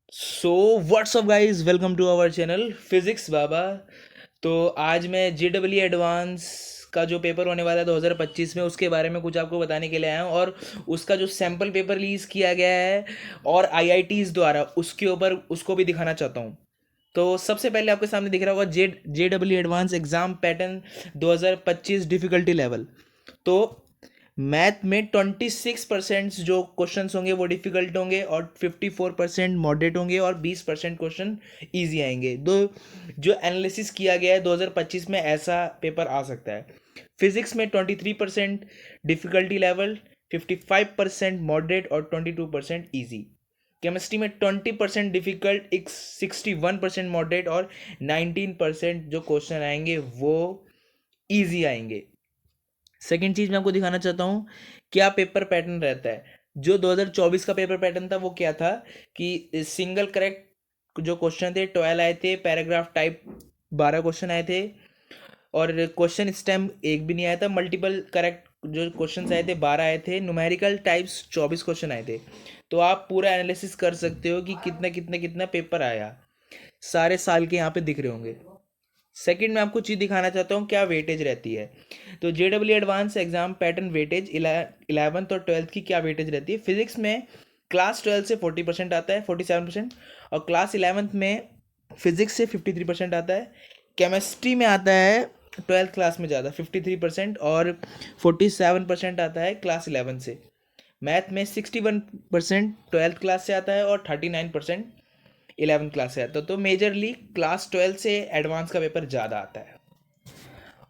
So what's up guys, welcome to our channel Physics Baba. तो आज मैं JEE एडवांस का जो पेपर होने वाला है 2025 में, उसके बारे में कुछ आपको बताने के लिए आया हूँ। और उसका जो सैम्पल पेपर रिलीज़ किया गया है और IITs द्वारा, उसके ऊपर उसको भी दिखाना चाहता हूँ। तो सबसे पहले आपके सामने दिख रहा होगा JEE advance exam pattern 2025 difficulty level. तो मैथ में 26% जो क्वेश्चंस होंगे वो डिफिकल्ट होंगे और 54% मॉडरेट होंगे और 20% क्वेश्चन इजी आएंगे। दो जो एनालिसिस किया गया है 2025 में, ऐसा पेपर आ सकता है। फिजिक्स में 23% डिफिकल्टी लेवल, 55% मॉडरेट और 22% ईजी। केमिस्ट्री में 20% डिफिकल्ट, 61% मॉडरेट और 19% जो क्वेश्चन आएंगे वो ईजी आएंगे। सेकेंड चीज मैं आपको दिखाना चाहता हूँ क्या पेपर पैटर्न रहता है। जो 2024 का पेपर पैटर्न था वो क्या था कि सिंगल करेक्ट जो क्वेश्चन थे 12 आए थे, पैराग्राफ टाइप 12 क्वेश्चन आए थे और क्वेश्चन स्टेम एक भी नहीं आया था। मल्टीपल करेक्ट जो क्वेश्चन आए थे 12 आए थे, न्यूमेरिकल टाइप्स 24 क्वेश्चन आए थे। तो आप पूरा एनालिसिस कर सकते हो कि कितना कितना कितना पेपर आया, सारे साल के यहाँ पे दिख रहे होंगे। सेकंड में आपको चीज़ दिखाना चाहता हूँ क्या वेटेज रहती है। तो JEE advance exam pattern weightage 11th और 12th की क्या वेटेज रहती है। फिजिक्स में क्लास 12 से 40% आता है, 47%। और क्लास 11th में फिजिक्स से 53% आता है। केमिस्ट्री में आता है 12th क्लास में ज़्यादा 53% और 47% आता है क्लास 11 से। मैथ में 61% 12th क्लास से आता है और 39% 11th क्लास से आता है। तो मेजरली क्लास 12 से एडवांस का पेपर ज़्यादा आता है।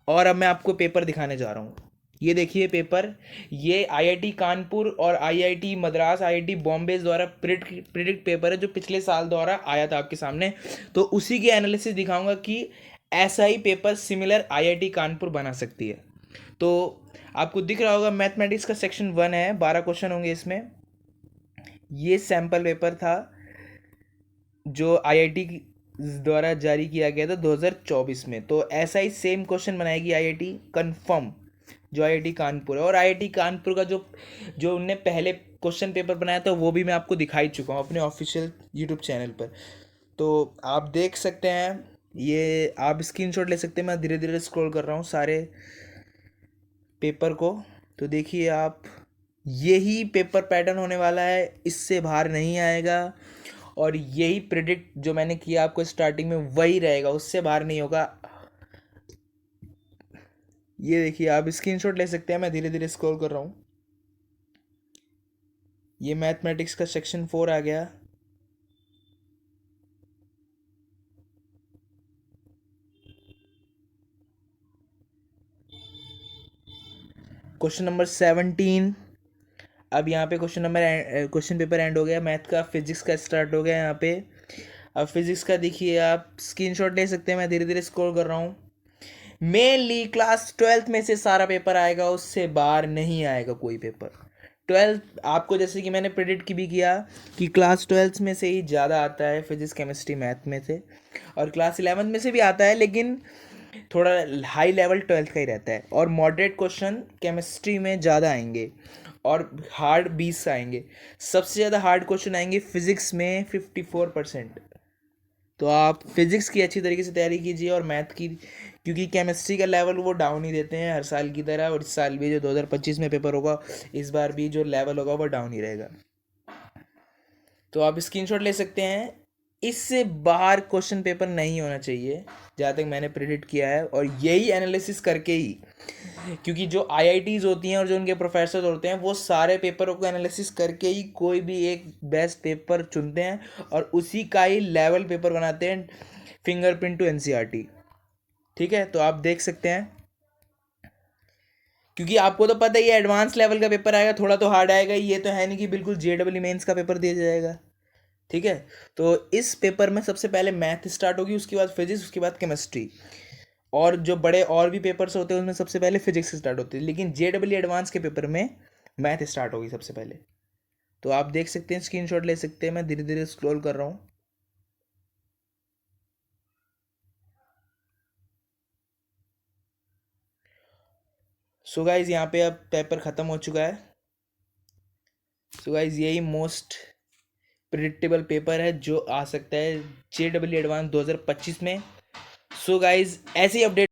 और अब मैं आपको पेपर दिखाने जा रहा हूँ। ये देखिए पेपर, ये IIT कानपुर और IIT मद्रास, IIT बॉम्बे द्वारा प्रिडिक्ट पेपर है जो पिछले साल द्वारा आया था आपके सामने। तो उसी की एनालिसिस दिखाऊंगा कि ऐसा ही पेपर सिमिलर IIT कानपुर बना सकती है। तो आपको दिख रहा होगा मैथमेटिक्स का सेक्शन 1 है, 12 क्वेश्चन होंगे इसमें। ये सैम्पल पेपर था जो IIT द्वारा जारी किया गया था 2024 में। तो ऐसा ही सेम क्वेश्चन बनाएगी IIT कंफर्म, जो IIT कानपुर है। और IIT कानपुर का जो जो उनने पहले क्वेश्चन पेपर बनाया था वो भी मैं आपको दिखा ही चुका हूँ अपने ऑफिशियल यूट्यूब चैनल पर। तो आप देख सकते हैं, ये आप स्क्रीनशॉट ले सकते हैं। मैं धीरे धीरे स्क्रॉल कर रहा हूँ सारे पेपर को। तो देखिए आप, यही पेपर पैटर्न होने वाला है, इससे बाहर नहीं आएगा। और यही प्रिडिक्ट जो मैंने किया आपको स्टार्टिंग में वही रहेगा, उससे बाहर नहीं होगा। ये देखिए आप स्क्रीनशॉट ले सकते हैं, मैं धीरे धीरे स्क्रॉल कर रहा हूँ। ये मैथमेटिक्स का सेक्शन 4 आ गया। Question number 17। अब यहाँ पे क्वेश्चन पेपर एंड हो गया मैथ का। फिजिक्स का स्टार्ट हो गया यहाँ पे। अब फिजिक्स का देखिए आप स्क्रीनशॉट ले सकते हैं, मैं धीरे धीरे स्क्रॉल कर रहा हूँ। मेनली क्लास 12th में से सारा पेपर आएगा, उससे बाहर नहीं आएगा कोई पेपर। 12th आपको, जैसे कि मैंने प्रिडिक्ट की भी किया कि क्लास 12th में से ही ज़्यादा आता है फिजिक्स केमिस्ट्री मैथ में से। और क्लास 11th में से भी आता है, लेकिन थोड़ा हाई लेवल 12th का ही रहता है। और मॉडरेट क्वेश्चन केमिस्ट्री में ज़्यादा आएंगे और हार्ड 20 आएंगे। सबसे ज़्यादा हार्ड क्वेश्चन आएंगे फिजिक्स में 54%। तो आप फिजिक्स की अच्छी तरीके से तैयारी कीजिए और मैथ की, क्योंकि केमिस्ट्री का लेवल वो डाउन ही देते हैं हर साल की तरह। और इस साल भी जो 2025 में पेपर होगा, इस बार भी जो लेवल होगा वो डाउन ही रहेगा। तो आप स्क्रीनशॉट ले सकते हैं। इससे बाहर क्वेश्चन पेपर नहीं होना चाहिए जहाँ तक मैंने प्रिडिक्ट किया है, और यही एनालिसिस करके ही, क्योंकि जो IITs होती हैं और जो उनके प्रोफेसर होते हैं वो सारे पेपरों को एनालिसिस करके ही कोई भी एक बेस्ट पेपर चुनते हैं और उसी का ही लेवल पेपर बनाते हैं, फिंगरप्रिंट टू NCERT। ठीक है, तो आप देख सकते हैं, क्योंकि आपको तो पता ही है एडवांस लेवल का पेपर आएगा, थोड़ा तो हार्ड आएगा। ये तो है नहीं कि बिल्कुल JEE मेंस का पेपर दिया जाएगा। ठीक है, तो इस पेपर में सबसे पहले मैथ स्टार्ट होगी, उसके बाद फिजिक्स, उसके बाद केमिस्ट्री। और जो बड़े और भी पेपर्स होते हैं उसमें सबसे पहले फिजिक्स स्टार्ट होती है, लेकिन JEE एडवांस के पेपर में मैथ स्टार्ट होगी सबसे पहले। तो आप देख सकते हैं, स्क्रीनशॉट ले सकते हैं, मैं धीरे धीरे स्क्रॉल कर रहा हूँ। सो गाइज यहाँ पे अब पेपर ख़त्म हो चुका है। सो गाइज यही मोस्ट प्रिडिक्टेबल पेपर है जो आ सकता है JEE एडवांस 2025 में। सो गाइज ऐसी अपडेट